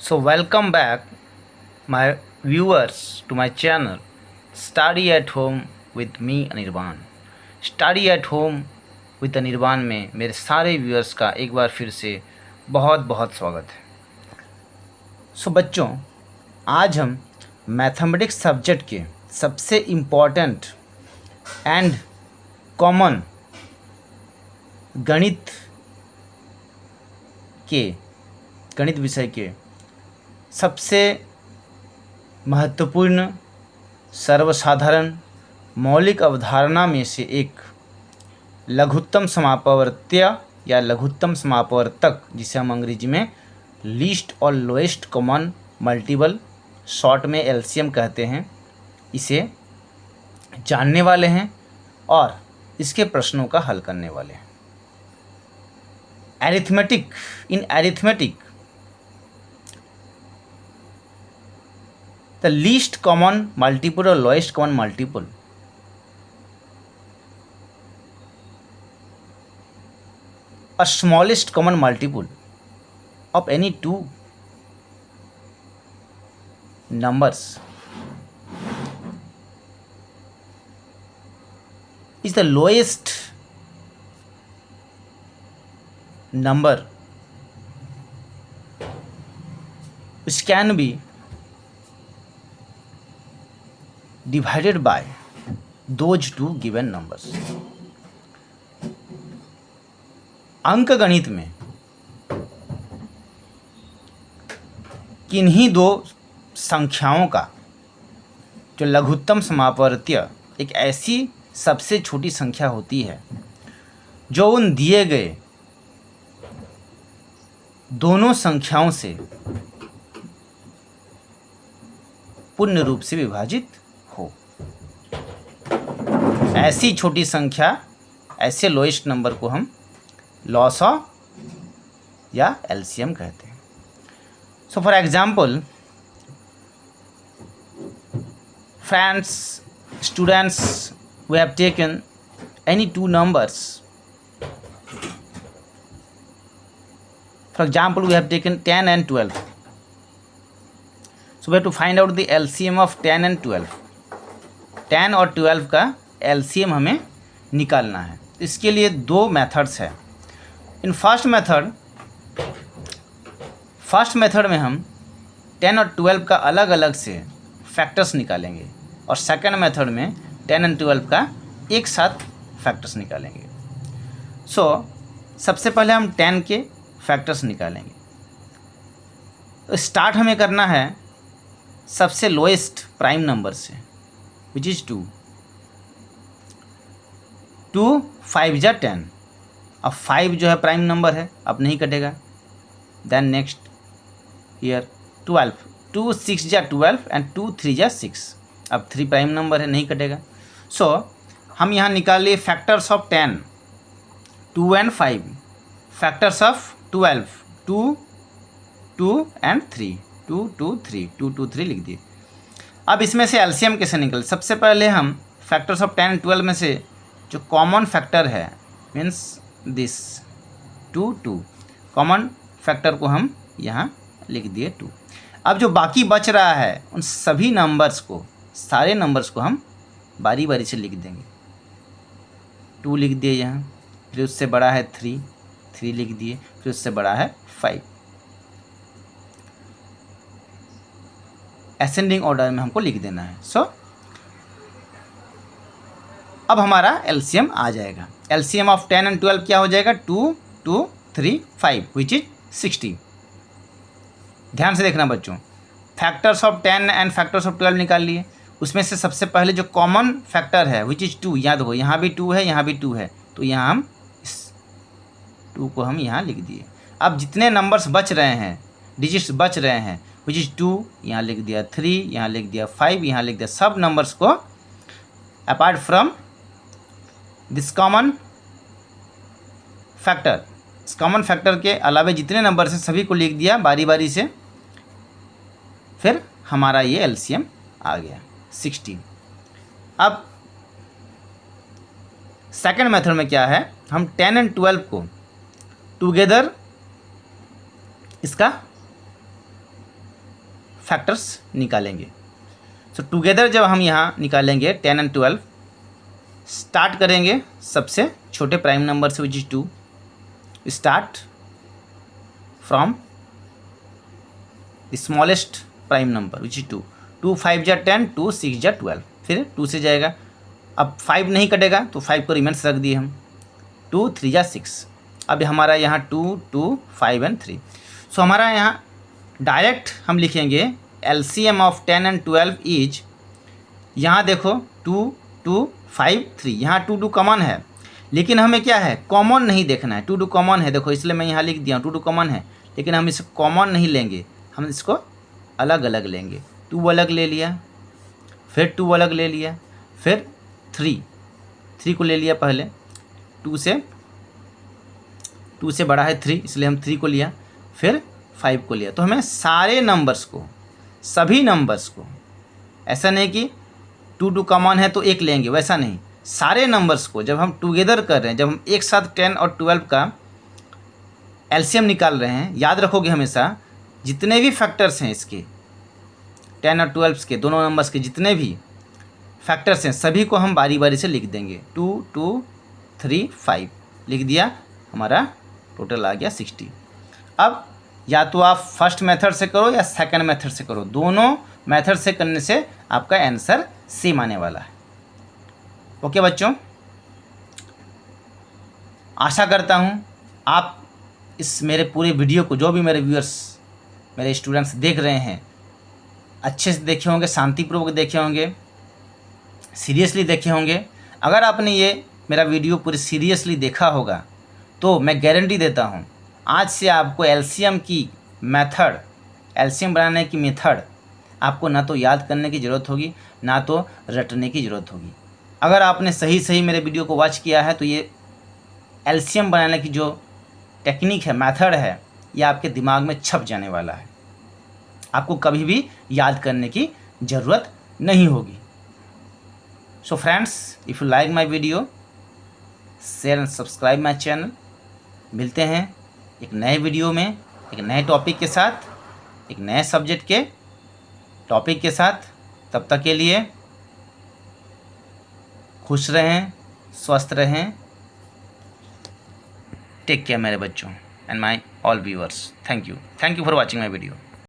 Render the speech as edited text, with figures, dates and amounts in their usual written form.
So, welcome back, my viewers, to my channel Study at Home with me, Anirban. Study at Home with Anirban में मेरे सारे viewers का एक बार फिर से बहुत बहुत स्वागत है। बच्चों, आज हम मैथमेटिक्स सब्जेक्ट के सबसे इम्पॉर्टेंट एंड कॉमन गणित विषय के सबसे महत्वपूर्ण सर्वसाधारण मौलिक अवधारणा में से एक लघुत्तम समापवर्त्य या लघुत्तम समापवर्तक, जिसे हम अंग्रेजी में लीस्ट और लोएस्ट कॉमन मल्टीपल, शॉर्ट में एलसीएम कहते हैं, इसे जानने वाले हैं और इसके प्रश्नों का हल करने वाले हैं। Arithmetic the least common multiple or lowest common multiple or smallest common multiple of any two numbers is the lowest number which can be divided by those two given numbers। अंक गणित में किन्हीं दो संख्याओं का जो लघुत्तम समापवर्त्य एक ऐसी सबसे छोटी संख्या होती है जो उन दिए गए दोनों संख्याओं से पूर्ण रूप से विभाजित हो। ऐसी छोटी संख्या, ऐसे लोएस्ट नंबर को हम लॉसॉ या एलसीएम कहते हैं। So for example, friends, students, we have taken any two numbers. For example, we have taken 10 and 12. So we have to find out the LCM of 10 and 12. 10 और 12 का LCM हमें निकालना है। इसके लिए दो मेथड्स हैं। इन फर्स्ट मेथड में हम 10 और 12 का अलग अलग से फैक्टर्स निकालेंगे और सेकंड मेथड में 10 and 12 का एक साथ फैक्टर्स निकालेंगे। सबसे पहले हम 10 के फैक्टर्स निकालेंगे। तो स्टार्ट हमें करना है सबसे लोएस्ट प्राइम नंबर से, विच इज़ 2। 2 5 जा 10। अब 5 जो है प्राइम नंबर है, अब नहीं कटेगा। Then next here 12। 2 6 जा 12 एंड 2 3 जा 6। अब 3 प्राइम नंबर है, नहीं कटेगा। हम यहाँ निकाल लिए factors of 10, 2 and 5। Factors of 12, 2 2 and 3, 2 2 3, 2 2 3 लिख दिए। अब इसमें से एलसीएम कैसे निकल? सबसे पहले हम फैक्टर्स ऑफ 10 12 में से जो कॉमन फैक्टर है, मीन्स दिस 2 2, कॉमन फैक्टर को हम यहाँ लिख दिए 2। अब जो बाकी बच रहा है उन सभी नंबर्स को, सारे नंबर्स को हम बारी बारी से लिख देंगे। 2 लिख दिए यहाँ, फिर उससे बड़ा है 3 लिख दिए, फिर उससे बड़ा है 5। असेंडिंग ऑर्डर में हमको लिख देना है। अब हमारा एलसीएम आ जाएगा। एलसीएम ऑफ 10 and 12 क्या हो जाएगा? 2 2 3 5, विच इज 60। ध्यान से देखना बच्चों, factors of 10 and factors of 12 निकाल लिए। उसमें से सबसे पहले जो कॉमन फैक्टर है, विच इज 2, याद हो, यहाँ भी 2 है, यहाँ भी 2 है, तो यहाँ हम इस 2 को हम यहाँ लिख दिए। अब जितने नंबर्स बच रहे हैं, डिजिट्स बच रहे हैं, विच इज़ 2, यहाँ लिख दिया 3, यहाँ लिख दिया 5, यहाँ लिख दिया। सब नंबर्स को apart from this common factor, इस कॉमन फैक्टर के अलावे जितने नंबर्स हैं सभी को लिख दिया बारी बारी से। फिर हमारा ये एलसीएम आ गया 60। अब सेकंड मेथड में क्या है, हम 10 and 12 को टुगेदर इसका फैक्टर्स निकालेंगे। सो टुगेदर जब हम यहाँ निकालेंगे 10 एंड 12, स्टार्ट करेंगे सबसे छोटे प्राइम नंबर से which is 2, start from smallest prime number which is 2, 2 5 जा 10, 2 6 जा 12, फिर 2 से जाएगा। अब 5 नहीं कटेगा तो 5 को रिमेंस रख दिए हम, 2 3 जा 6। अब हमारा यहाँ 2 2 5 एंड 3। सो हमारा यहाँ डायरेक्ट हम लिखेंगे LCM ऑफ 10 एंड 12 इज, यहाँ देखो 2 2 5 3, यहाँ 2 2 कॉमन है, लेकिन हमें क्या है कॉमन नहीं देखना है। 2 2 कॉमन है, देखो इसलिए मैं यहाँ लिख दिया हूँ 2 2 कॉमन है, लेकिन हम इसे कॉमन नहीं लेंगे, हम इसको अलग अलग लेंगे। 2 अलग ले लिया, फिर 2 अलग ले लिया, फिर 3 को ले लिया पहले, 2 से बड़ा है 3 इसलिए हम 3 को लिया, फिर 5 को लिया। तो हमें सारे नंबर्स को, सभी नंबर्स को, ऐसा नहीं कि 2 2 कॉमन है तो एक लेंगे, वैसा नहीं, सारे नंबर्स को जब हम टुगेदर कर रहे हैं, जब हम एक साथ 10 और 12 का LCM निकाल रहे हैं, याद रखोगे हमेशा जितने भी फैक्टर्स हैं इसके 10 और 12 के दोनों नंबर्स के जितने भी फैक्टर्स हैं सभी को हम बारी बारी से लिख देंगे। 2 2 3 5 लिख दिया, हमारा टोटल आ गया 60। अब या तो आप फर्स्ट मेथड से करो या सेकंड मेथड से करो, दोनों मेथड से करने से आपका आंसर सेम आने वाला है। ओके बच्चों, आशा करता हूँ आप इस मेरे पूरे वीडियो को, जो भी मेरे व्यूअर्स, मेरे स्टूडेंट्स देख रहे हैं, अच्छे से देखे होंगे, शांतिपूर्वक देखे होंगे, सीरियसली देखे होंगे। अगर आपने ये मेरा वीडियो पूरी सीरियसली देखा होगा तो मैं गारंटी देता हूँ आज से आपको LCM की मेथड, LCM बनाने की मेथड आपको ना तो याद करने की ज़रूरत होगी, ना तो रटने की ज़रूरत होगी। अगर आपने सही मेरे वीडियो को वॉच किया है तो ये LCM बनाने की जो टेक्निक है, मेथड है, ये आपके दिमाग में छप जाने वाला है, आपको कभी भी याद करने की ज़रूरत नहीं होगी। So friends, if you like my video, share and subscribe my channel. मिलते हैं एक नए वीडियो में, एक नए टॉपिक के साथ, एक नए सब्जेक्ट के टॉपिक के साथ। तब तक के लिए खुश रहें, स्वस्थ रहें। टेक केयर मेरे बच्चों and my all viewers. Thank you for watching my video.